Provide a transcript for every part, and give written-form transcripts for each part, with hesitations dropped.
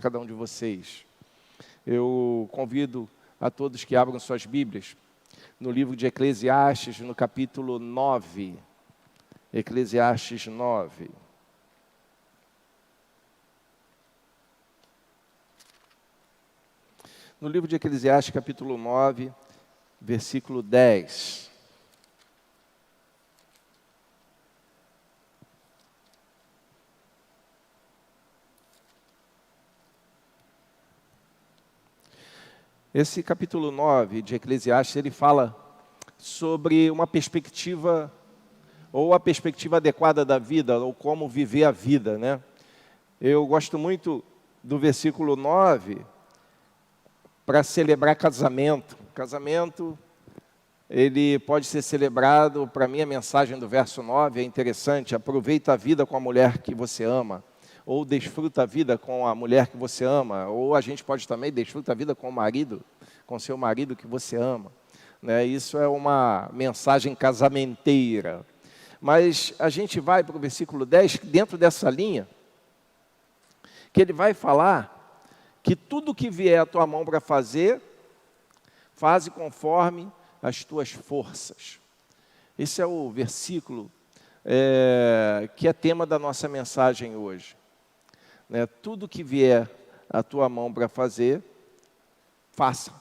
cada um de vocês. Eu convido a todos que abram suas Bíblias no livro de Eclesiastes, no capítulo 9. Eclesiastes 9. No livro de Eclesiastes, capítulo 9, versículo 10. Esse capítulo 9 de Eclesiastes, ele fala sobre uma perspectiva, ou a perspectiva adequada da vida, ou como viver a vida, né? Eu gosto muito do versículo 9, para celebrar casamento. Casamento, ele pode ser celebrado, para mim a mensagem do verso 9 é interessante: aproveita a vida com a mulher que você ama, ou desfruta a vida com a mulher que você ama, ou a gente pode também desfruta a vida com o marido, com seu marido que você ama, né? Isso é uma mensagem casamenteira. Mas a gente vai para o versículo 10, dentro dessa linha, que ele vai falar que tudo que vier à tua mão para fazer, faze conforme as tuas forças. Esse é o versículo que é tema da nossa mensagem hoje. Né? Tudo que vier à tua mão para fazer, faça.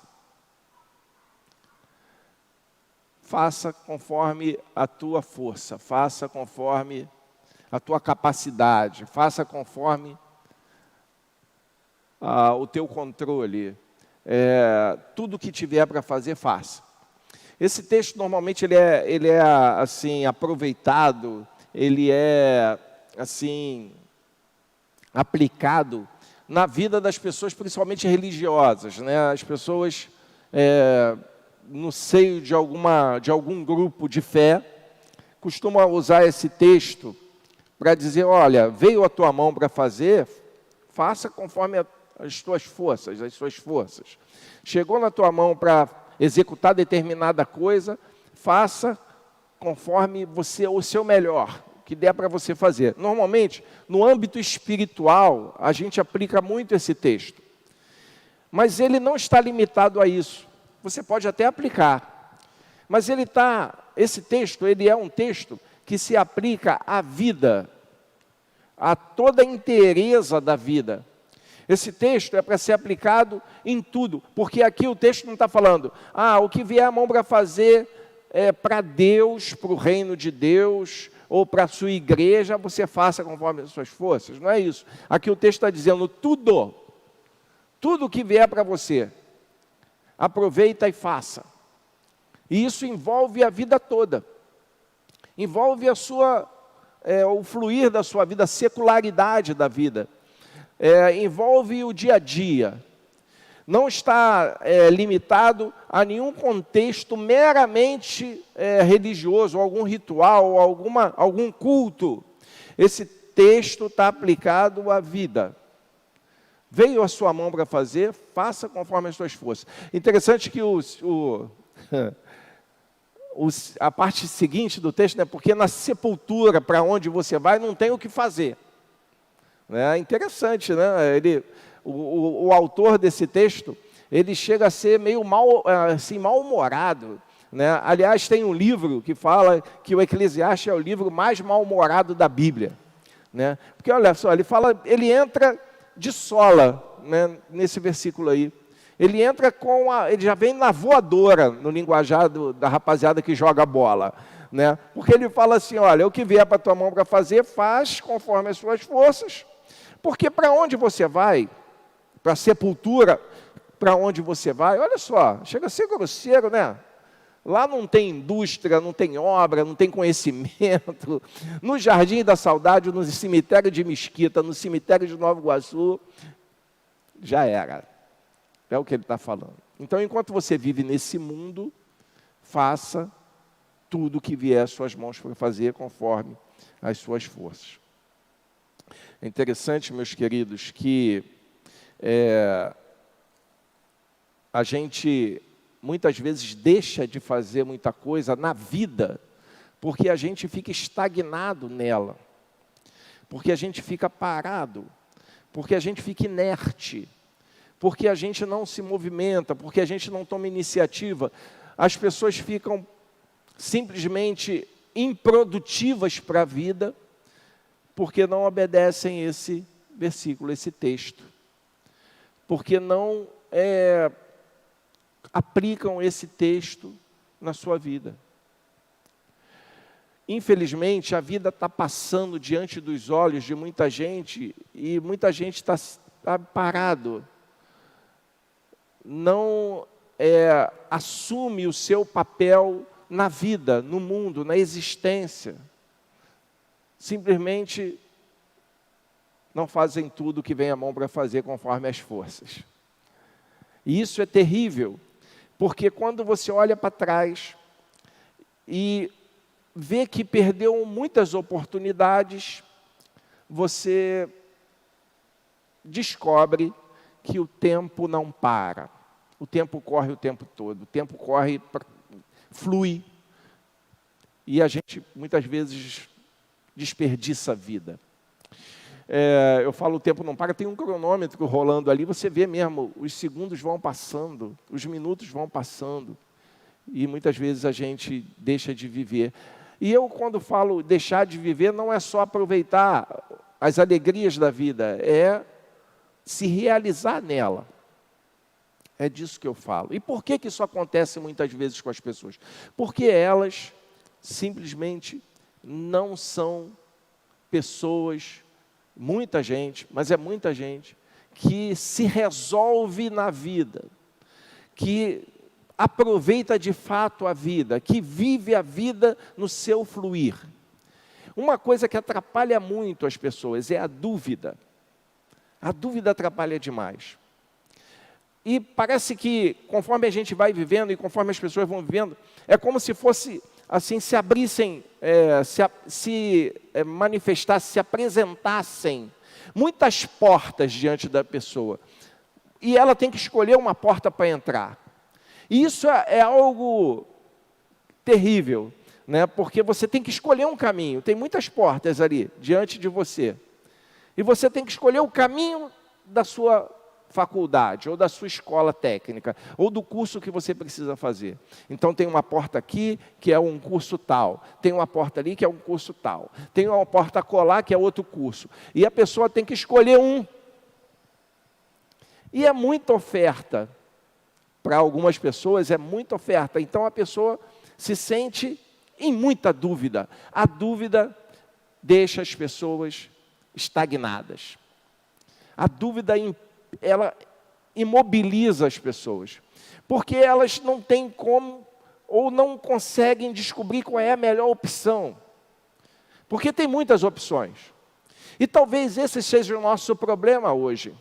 Faça conforme a tua força, faça conforme a tua capacidade, faça conforme o teu controle. Tudo que tiver para fazer, faça. Esse texto normalmente ele é assim aproveitado, ele é assim aplicado na vida das pessoas, principalmente religiosas, né? As pessoas no seio de algum grupo de fé costumam usar esse texto para dizer: olha, veio a tua mão para fazer, faça conforme as tuas forças, as suas forças. Chegou na tua mão para executar determinada coisa, faça conforme o seu melhor, que der para você fazer. Normalmente, no âmbito espiritual, a gente aplica muito esse texto. Mas ele não está limitado a isso. Você pode até aplicar. Mas esse texto, ele é um texto que se aplica à vida, a toda a inteireza da vida. Esse texto é para ser aplicado em tudo, porque aqui o texto não está falando, o que vier a mão para fazer é para Deus, para o reino de Deus, ou para a sua igreja, você faça conforme as suas forças. Não é isso. Aqui o texto está dizendo tudo que vier para você, aproveita e faça. E isso envolve a vida toda, envolve o fluir da sua vida, a secularidade da vida. Envolve o dia a dia, não está limitado a nenhum contexto meramente religioso, algum ritual, algum culto. Esse texto está aplicado à vida. Veio a sua mão para fazer, faça conforme as suas forças. Interessante que a parte seguinte do texto, né, porque na sepultura, para onde você vai, não tem o que fazer. É interessante, né? O autor desse texto, ele chega a ser meio mal-humorado, né? Aliás, tem um livro que fala que o Eclesiastes é o livro mais mal-humorado da Bíblia, né? Porque olha só, ele entra de sola, né, nesse versículo aí. Ele entra ele já vem na voadora, no linguajar da rapaziada que joga bola, né? Porque ele fala assim: olha, o que vier para a tua mão para fazer, faz conforme as suas forças. Porque para onde você vai, para a sepultura, para onde você vai, olha só, chega a ser grosseiro, né? Lá não tem indústria, não tem obra, não tem conhecimento. No Jardim da Saudade, no cemitério de Mesquita, no cemitério de Nova Iguaçu, já era. É o que ele está falando. Então, enquanto você vive nesse mundo, faça tudo o que vier às suas mãos para fazer conforme as suas forças. É interessante, meus queridos, que a gente muitas vezes deixa de fazer muita coisa na vida, porque a gente fica estagnado nela, porque a gente fica parado, porque a gente fica inerte, porque a gente não se movimenta, porque a gente não toma iniciativa, as pessoas ficam simplesmente improdutivas para a vida, porque não obedecem esse versículo, esse texto, porque não aplicam esse texto na sua vida. Infelizmente, a vida está passando diante dos olhos de muita gente, e muita gente está parado, não assume o seu papel na vida, no mundo, na existência. Simplesmente não fazem tudo o que vem à mão para fazer conforme as forças. E isso é terrível, porque quando você olha para trás e vê que perdeu muitas oportunidades, você descobre que o tempo não para. O tempo corre o tempo todo, o tempo corre, flui. E a gente, muitas vezes, desperdiça a vida. Eu falo, o tempo não para, tem um cronômetro rolando ali, você vê mesmo, os segundos vão passando, os minutos vão passando, e muitas vezes a gente deixa de viver. E eu, quando falo deixar de viver, não é só aproveitar as alegrias da vida, é se realizar nela. É disso que eu falo. E por que isso acontece muitas vezes com as pessoas? Porque elas simplesmente não são pessoas, muita gente, mas é muita gente, que se resolve na vida, que aproveita de fato a vida, que vive a vida no seu fluir. Uma coisa que atrapalha muito as pessoas é a dúvida. A dúvida atrapalha demais. E parece que, conforme a gente vai vivendo e conforme as pessoas vão vivendo, é como se fosse, assim, se abrissem, manifestassem, se apresentassem muitas portas diante da pessoa. E ela tem que escolher uma porta para entrar. E isso é algo terrível, né? Porque você tem que escolher um caminho. Tem muitas portas ali diante de você. E você tem que escolher o caminho da sua faculdade, ou da sua escola técnica, ou do curso que você precisa fazer. Então tem uma porta aqui, que é um curso tal. Tem uma porta ali, que é um curso tal. Tem uma porta colar, que é outro curso. E a pessoa tem que escolher um. E é muita oferta. Para algumas pessoas é muita oferta. Então a pessoa se sente em muita dúvida. A dúvida deixa as pessoas estagnadas. A dúvida, ela imobiliza as pessoas, porque elas não têm como, ou não conseguem descobrir qual é a melhor opção, porque tem muitas opções, e talvez esse seja o nosso problema hoje.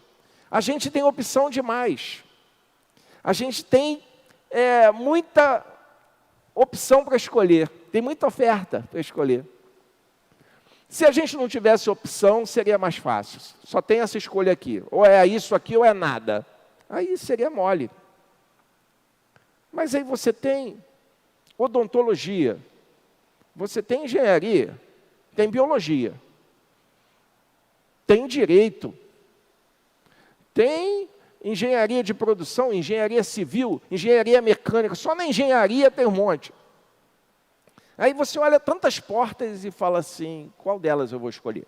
A gente tem opção demais, a gente tem muita opção para escolher, tem muita oferta para escolher. Se a gente não tivesse opção, seria mais fácil. Só tem essa escolha aqui. Ou é isso aqui ou é nada. Aí seria mole. Mas aí você tem odontologia, você tem engenharia, tem biologia, tem direito, tem engenharia de produção, engenharia civil, engenharia mecânica. Só na engenharia tem um monte. Aí você olha tantas portas e fala assim, qual delas eu vou escolher?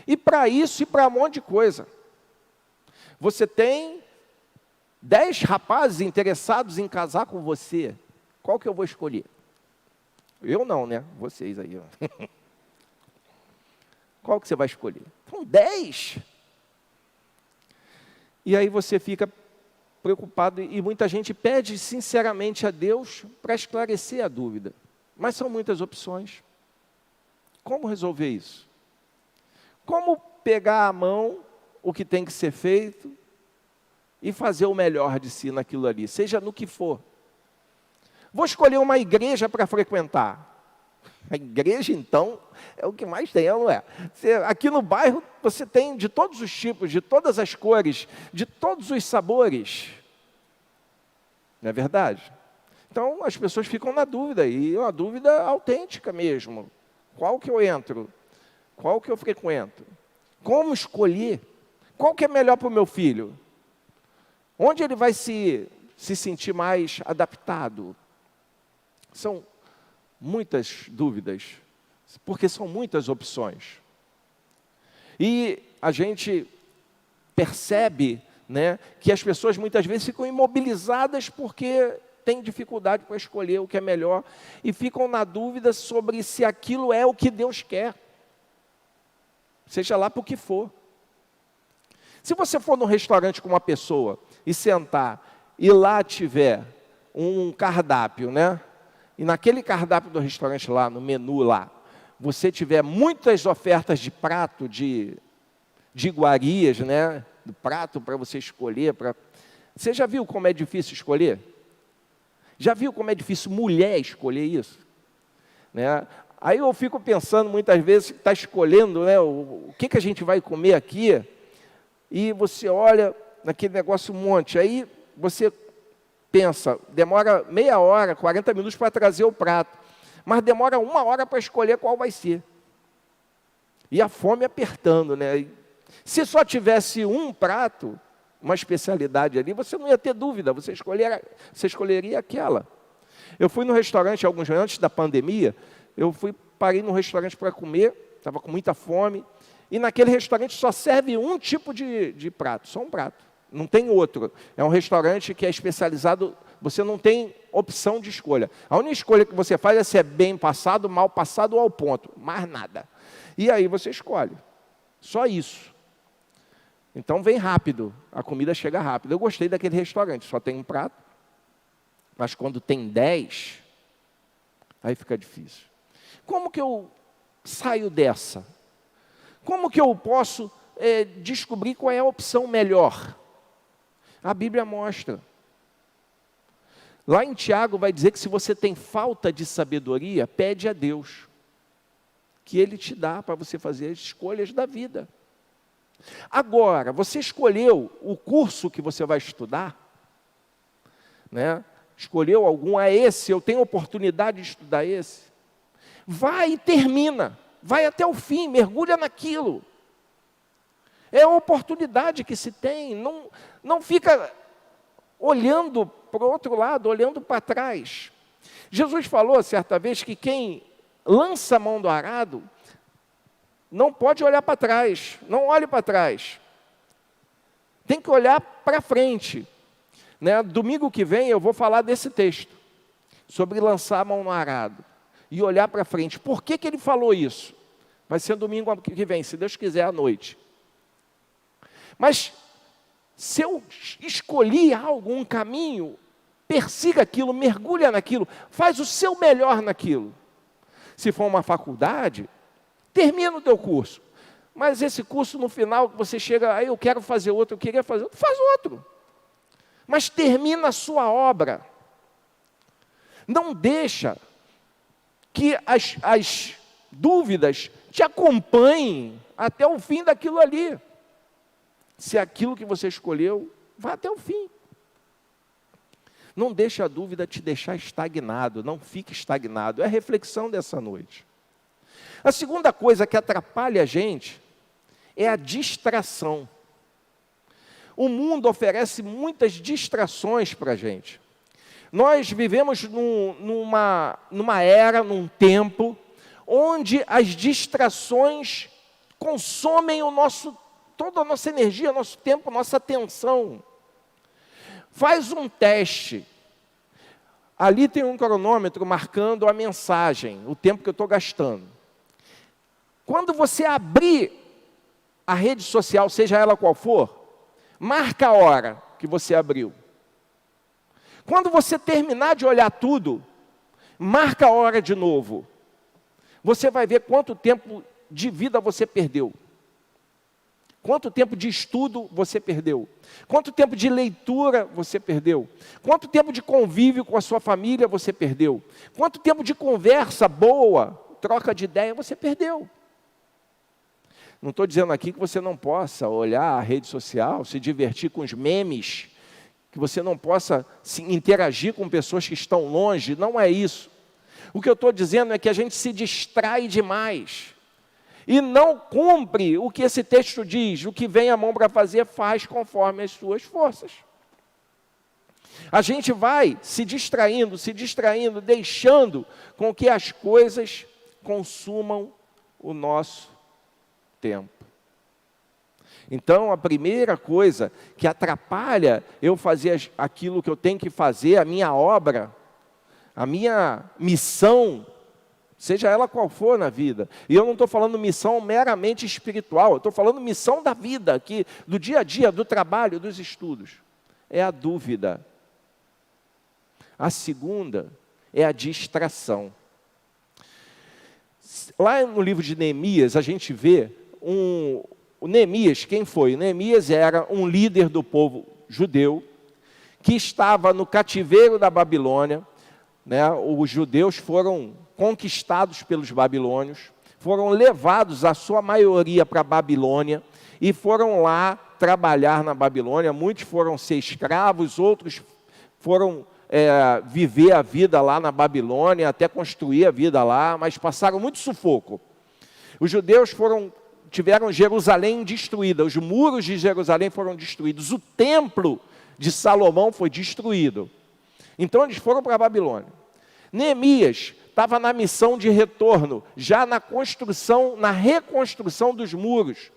E para isso e para um monte de coisa. Você tem 10 rapazes interessados em casar com você. Qual que eu vou escolher? Eu não, né? Vocês aí. Ó. Qual que você vai escolher? São 10. E aí você fica preocupado e muita gente pede sinceramente a Deus para esclarecer a dúvida. Mas são muitas opções. Como resolver isso? Como pegar à mão o que tem que ser feito e fazer o melhor de si naquilo ali, seja no que for. Vou escolher uma igreja para frequentar. A igreja, então, é o que mais tem, não é? Aqui no bairro, você tem de todos os tipos, de todas as cores, de todos os sabores. Não é verdade? Então, as pessoas ficam na dúvida, e é uma dúvida autêntica mesmo. Qual que eu entro? Qual que eu frequento? Como escolher? Qual que é melhor para o meu filho? Onde ele vai se sentir mais adaptado? São muitas dúvidas, porque são muitas opções. E a gente percebe, né, que as pessoas muitas vezes ficam imobilizadas porque têm dificuldade para escolher o que é melhor e ficam na dúvida sobre se aquilo é o que Deus quer, seja lá para o que for. Se você for num restaurante com uma pessoa e sentar e lá tiver um cardápio, né? E naquele cardápio do restaurante lá, no menu lá, você tiver muitas ofertas de prato, de iguarias, né? Do prato para você escolher. Você já viu como é difícil escolher? Já viu como é difícil mulher escolher isso? Né? Aí eu fico pensando muitas vezes, está escolhendo, né, o que a gente vai comer aqui, e você olha naquele negócio um monte, aí você pensa, demora meia hora, 40 minutos para trazer o prato, mas demora 1 hora para escolher qual vai ser. E a fome apertando, né? Se só tivesse um prato, uma especialidade ali, você não ia ter dúvida, você escolheria aquela. Eu fui no restaurante, alguns anos antes da pandemia, parei no restaurante para comer, estava com muita fome, e naquele restaurante só serve um tipo de prato, só um prato, não tem outro. É um restaurante que é especializado, você não tem opção de escolha. A única escolha que você faz é se é bem passado, mal passado ou ao ponto, mais nada. E aí você escolhe, só isso. Então vem rápido, a comida chega rápido. Eu gostei daquele restaurante, só tem um prato, mas quando tem 10, aí fica difícil. Como que eu saio dessa? Como que eu posso descobrir qual é a opção melhor? A Bíblia mostra. Lá em Tiago vai dizer que se você tem falta de sabedoria, pede a Deus, que Ele te dá para você fazer as escolhas da vida. Agora, você escolheu o curso que você vai estudar? Né? Escolheu algum? Esse, eu tenho oportunidade de estudar esse? Vai e termina, vai até o fim, mergulha naquilo. É a oportunidade que se tem, não fica olhando para o outro lado, olhando para trás. Jesus falou certa vez que quem lança a mão do arado não pode olhar para trás, não olhe para trás. Tem que olhar para frente. Né? Domingo que vem eu vou falar desse texto, sobre lançar a mão no arado e olhar para frente. Por que ele falou isso? Vai ser domingo que vem, se Deus quiser, à noite. Mas se eu escolhi algum caminho, persiga aquilo, mergulha naquilo, faz o seu melhor naquilo. Se for uma faculdade, termina o teu curso. Mas esse curso, no final, você chega, aí eu quero fazer outro, eu queria fazer outro, faz outro. Mas termina a sua obra. Não deixa que as dúvidas te acompanhem até o fim daquilo ali. Se aquilo que você escolheu, vá até o fim. Não deixe a dúvida te deixar estagnado, não fique estagnado. É a reflexão dessa noite. A segunda coisa que atrapalha a gente é a distração. O mundo oferece muitas distrações para a gente. Nós vivemos numa era, num tempo, onde as distrações consomem toda a nossa energia, nosso tempo, nossa atenção. Faz um teste. Ali tem um cronômetro marcando a mensagem, o tempo que eu estou gastando. Quando você abrir a rede social, seja ela qual for, marca a hora que você abriu. Quando você terminar de olhar tudo, marca a hora de novo. Você vai ver quanto tempo de vida você perdeu. Quanto tempo de estudo você perdeu? Quanto tempo de leitura você perdeu? Quanto tempo de convívio com a sua família você perdeu? Quanto tempo de conversa boa, troca de ideia você perdeu? Não estou dizendo aqui que você não possa olhar a rede social, se divertir com os memes, que você não possa se interagir com pessoas que estão longe, não é isso. O que eu estou dizendo é que a gente se distrai demais. e não cumpre o que esse texto diz, o que vem a mão para fazer, faz conforme as suas forças. A gente vai se distraindo, deixando com que as coisas consumam o nosso tempo. Então, a primeira coisa que atrapalha eu fazer aquilo que eu tenho que fazer, a minha obra, a minha missão, seja ela qual for na vida. E eu não estou falando missão meramente espiritual, eu estou falando missão da vida, aqui, do dia a dia, do trabalho, dos estudos. É a dúvida. A segunda é a distração. Lá no livro de Neemias, a gente vê o Neemias, quem foi? O Neemias era um líder do povo judeu, que estava no cativeiro da Babilônia, né? Os judeus foram conquistados pelos babilônios, foram levados, a sua maioria, para a Babilônia, e foram lá trabalhar na Babilônia. Muitos foram ser escravos, outros foram viver a vida lá na Babilônia, até construir a vida lá, mas passaram muito sufoco. Os judeus tiveram Jerusalém destruída, os muros de Jerusalém foram destruídos, o templo de Salomão foi destruído. Então eles foram para a Babilônia. Neemias estava na missão de retorno, já na construção, na reconstrução dos muros,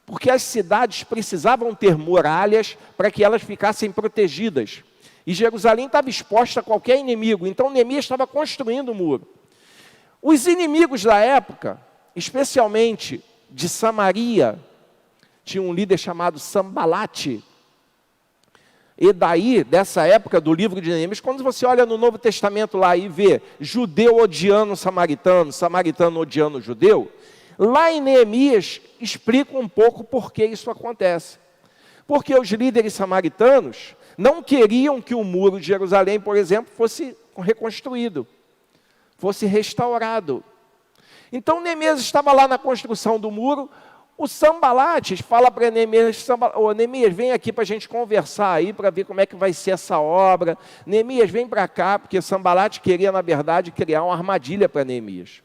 porque as cidades precisavam ter muralhas para que elas ficassem protegidas. E Jerusalém estava exposta a qualquer inimigo, então Neemias estava construindo o muro. Os inimigos da época, especialmente de Samaria, tinha um líder chamado Sambalate. E daí, dessa época do livro de Neemias, quando você olha no Novo Testamento lá e vê judeu odiando samaritano, samaritano odiando judeu, lá em Neemias explica um pouco por que isso acontece. Porque os líderes samaritanos não queriam que o muro de Jerusalém, por exemplo, fosse reconstruído, fosse restaurado. Então Neemias estava lá na construção do muro. O Sambalate fala para Neemias: Neemias, vem aqui para a gente conversar aí, para ver como é que vai ser essa obra. Neemias, vem para cá, porque Sambalate queria, na verdade, criar uma armadilha para Neemias.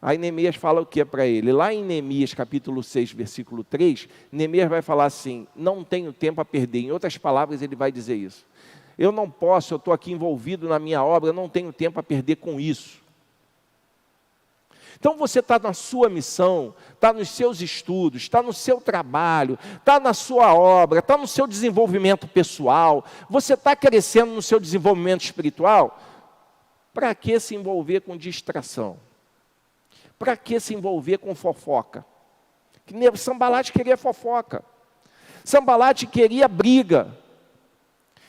Aí Neemias fala o que para ele? Lá em Neemias capítulo 6, versículo 3, Neemias vai falar assim: não tenho tempo a perder. Em outras palavras, ele vai dizer isso. Eu não posso, eu estou aqui envolvido na minha obra, eu não tenho tempo a perder com isso. Então você está na sua missão, está nos seus estudos, está no seu trabalho, está na sua obra, está no seu desenvolvimento pessoal, você está crescendo no seu desenvolvimento espiritual. Para que se envolver com distração? Para que se envolver com fofoca? Sambalate queria fofoca, Sambalate queria briga.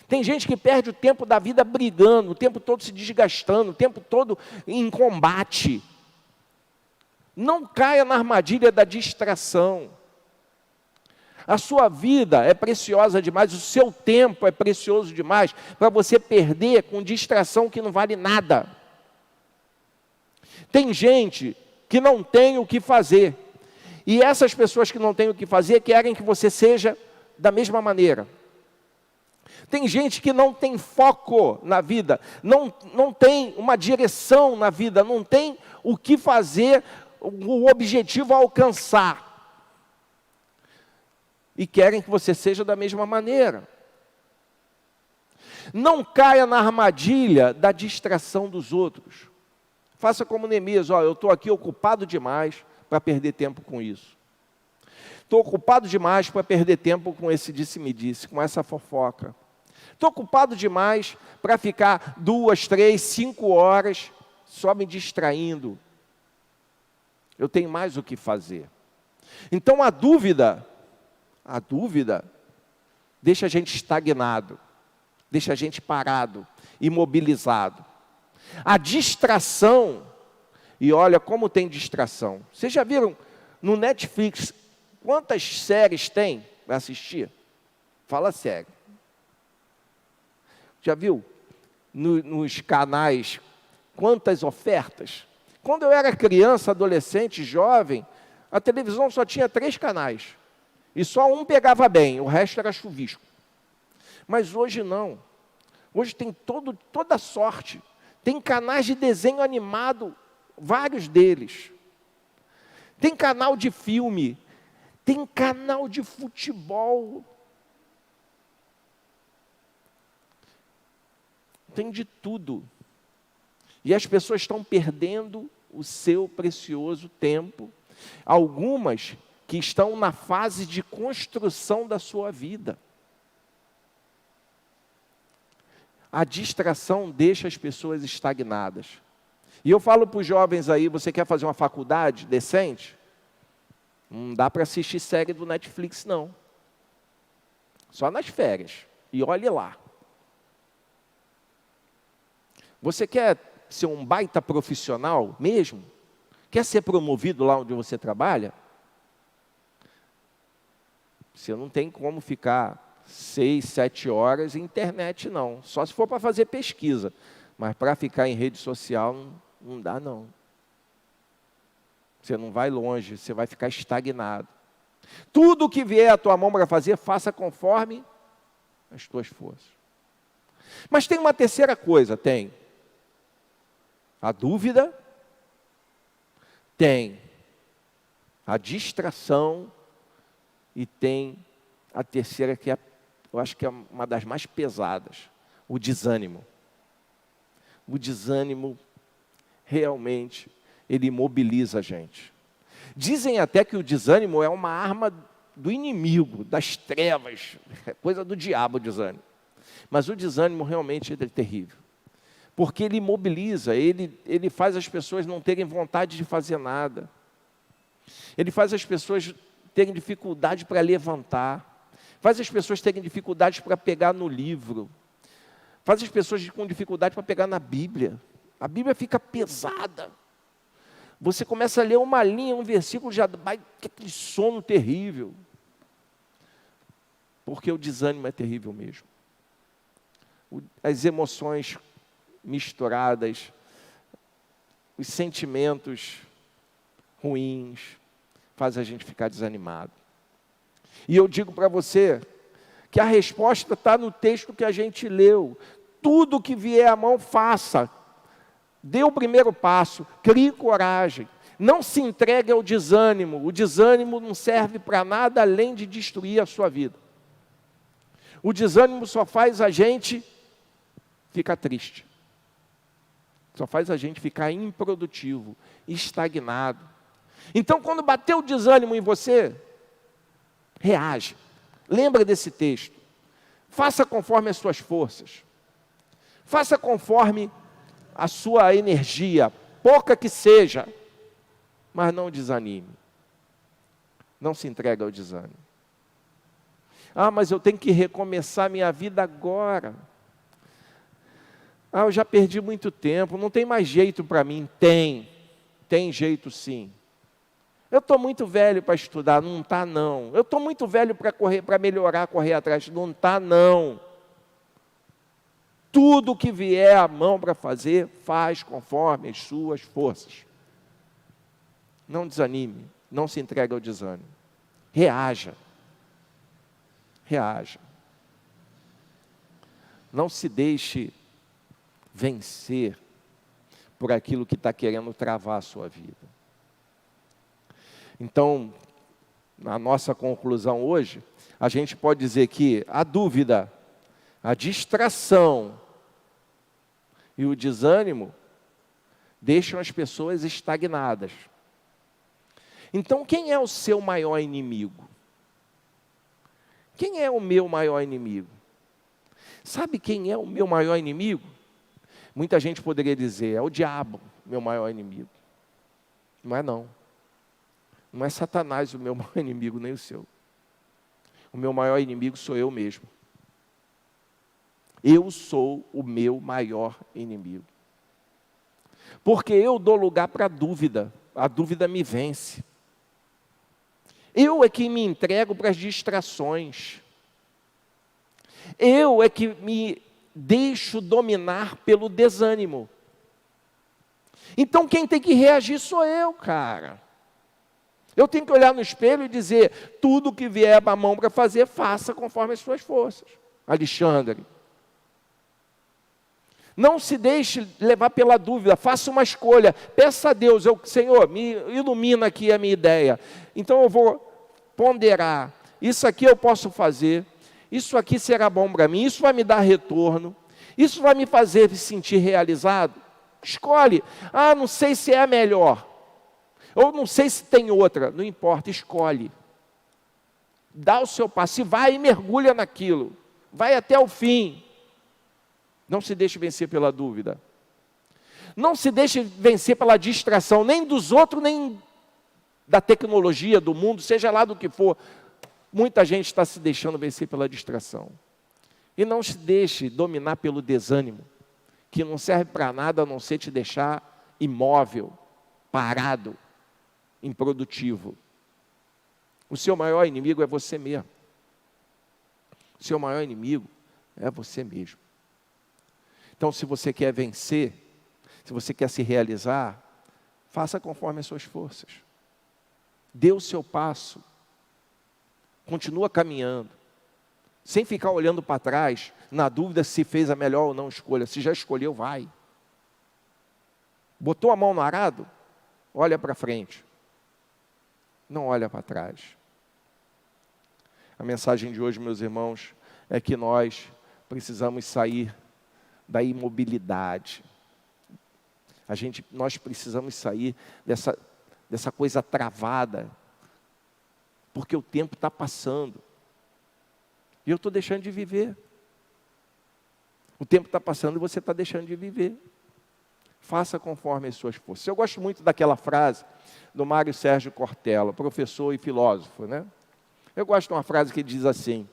Tem gente que perde o tempo da vida brigando, o tempo todo se desgastando, o tempo todo em combate. Não caia na armadilha da distração. A sua vida é preciosa demais, o seu tempo é precioso demais para você perder com distração que não vale nada. Tem gente que não tem o que fazer, e essas pessoas que não têm o que fazer querem que você seja da mesma maneira. Tem gente que não tem foco na vida, não tem uma direção na vida, não tem o que fazer, o objetivo a alcançar. E querem que você seja da mesma maneira. Não caia na armadilha da distração dos outros. Faça como Neemias: eu estou aqui ocupado demais para perder tempo com isso. Estou ocupado demais para perder tempo com esse disse-me-disse, com essa fofoca. Estou ocupado demais para ficar 2, 3, 5 horas só me distraindo. Eu tenho mais o que fazer. Então a dúvida deixa a gente estagnado, deixa a gente parado, imobilizado. A distração, e olha como tem distração. Vocês já viram no Netflix quantas séries tem para assistir? Fala sério. Já viu nos canais quantas ofertas? Quando eu era criança, adolescente, jovem, a televisão só tinha 3 canais. E só um pegava bem, o resto era chuvisco. Mas hoje não. Hoje tem toda sorte. Tem canais de desenho animado, vários deles. tem canal de filme, tem canal de futebol, tem de tudo. E as pessoas estão perdendo o seu precioso tempo. Algumas que estão na fase de construção da sua vida. A distração deixa as pessoas estagnadas. E eu falo para os jovens aí, você quer fazer uma faculdade decente? Não dá para assistir série do Netflix, não. Só nas férias. E olhe lá. Você quer ser um baita profissional mesmo? Quer ser promovido lá onde você trabalha? Você não tem como ficar 6, 7 horas em internet, não. Só se for para fazer pesquisa. Mas para ficar em rede social, não dá, não. Você não vai longe, você vai ficar estagnado. Tudo que vier à tua mão para fazer, faça conforme as tuas forças. Mas tem uma terceira coisa, tem. A dúvida, tem a distração e tem a terceira que eu acho que é uma das mais pesadas, o desânimo. O desânimo, realmente, ele imobiliza a gente. Dizem até que o desânimo é uma arma do inimigo, das trevas, é coisa do diabo o desânimo. Mas o desânimo realmente é terrível. Porque ele imobiliza, ele faz as pessoas não terem vontade de fazer nada. Ele faz as pessoas terem dificuldade para levantar. Faz as pessoas terem dificuldade para pegar no livro. Faz as pessoas com dificuldade para pegar na Bíblia. A Bíblia fica pesada. Você começa a ler uma linha, um versículo, já vai aquele sono terrível. Porque o desânimo é terrível mesmo. As emoções misturadas, os sentimentos ruins, faz a gente ficar desanimado. E eu digo para você que a resposta está no texto que a gente leu. Tudo que vier à mão, faça. Dê o primeiro passo, crie coragem. Não se entregue ao desânimo. O desânimo não serve para nada além de destruir a sua vida. O desânimo só faz a gente ficar triste. Só faz a gente ficar improdutivo, estagnado. Então, quando bater o desânimo em você, reage. Lembra desse texto. Faça conforme as suas forças. Faça conforme a sua energia, pouca que seja, mas não desanime. Não se entregue ao desânimo. Ah, mas eu tenho que recomeçar minha vida agora. Ah, eu já perdi muito tempo, não tem mais jeito para mim. Tem jeito sim. Eu estou muito velho para estudar, não está não. Eu estou muito velho para correr, para melhorar, correr atrás, não está não. Tudo que vier à mão para fazer, faz conforme as suas forças. Não desanime, não se entregue ao desânimo. Reaja. Reaja. Não se deixe vencer por aquilo que está querendo travar a sua vida. Então, na nossa conclusão hoje, a gente pode dizer que a dúvida, a distração e o desânimo deixam as pessoas estagnadas. Então, quem é o seu maior inimigo? Quem é o meu maior inimigo? Sabe quem é o meu maior inimigo? Muita gente poderia dizer, é o diabo, meu maior inimigo. Não é não. Não é Satanás o meu maior inimigo, nem o seu. O meu maior inimigo sou eu mesmo. Eu sou o meu maior inimigo. Porque eu dou lugar para a dúvida me vence. Eu é que me entrego para as distrações. Eu é que me deixo dominar pelo desânimo. Então quem tem que reagir sou eu, cara. Eu tenho que olhar no espelho e dizer, tudo que vier à mão para fazer, faça conforme as suas forças. Alexandre, Não se deixe levar pela dúvida, faça uma escolha, peça a Deus, Senhor, me ilumina aqui a minha ideia. Então eu vou ponderar, isso aqui eu posso fazer, isso aqui será bom para mim, isso vai me dar retorno, isso vai me fazer me sentir realizado. Escolhe, não sei se é a melhor, ou não sei se tem outra, não importa, escolhe. Dá o seu passo, e vai e mergulha naquilo, vai até o fim. Não se deixe vencer pela dúvida. Não se deixe vencer pela distração, nem dos outros, nem da tecnologia, do mundo, seja lá do que for. Muita gente está se deixando vencer pela distração. E não se deixe dominar pelo desânimo, que não serve para nada a não ser te deixar imóvel, parado, improdutivo. O seu maior inimigo é você mesmo. O seu maior inimigo é você mesmo. Então, se você quer vencer, se você quer se realizar, faça conforme as suas forças. Dê o seu passo. Continua caminhando. Sem ficar olhando para trás, na dúvida se fez a melhor ou não escolha. Se já escolheu, vai. Botou a mão no arado? Olha para frente. Não olha para trás. A mensagem de hoje, meus irmãos, é que nós precisamos sair da imobilidade. Nós precisamos sair dessa coisa travada, porque o tempo está passando. E eu estou deixando de viver. O tempo está passando e você está deixando de viver. Faça conforme as suas forças. Eu gosto muito daquela frase do Mário Sérgio Cortella, professor e filósofo, né? Eu gosto de uma frase que diz assim: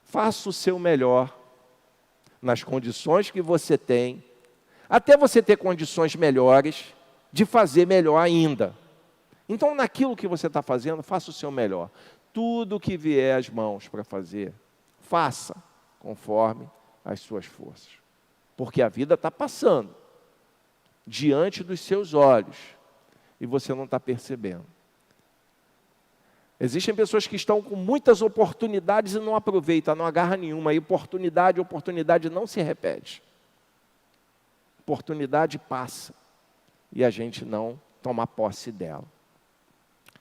faça o seu melhor nas condições que você tem, até você ter condições melhores de fazer melhor ainda. Então, naquilo que você está fazendo, faça o seu melhor. Tudo que vier às mãos para fazer, faça conforme as suas forças. Porque a vida está passando diante dos seus olhos e você não está percebendo. Existem pessoas que estão com muitas oportunidades e não aproveitam, não agarra nenhuma. E oportunidade não se repete. Oportunidade passa e a gente não toma posse dela.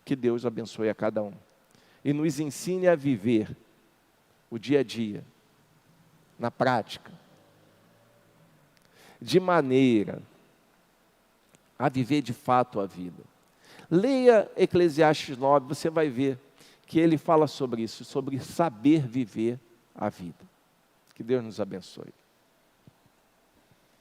Que Deus abençoe a cada um e nos ensine a viver o dia a dia, na prática, de maneira a viver de fato a vida. Leia Eclesiastes 9, você vai ver que ele fala sobre isso, sobre saber viver a vida. Que Deus nos abençoe.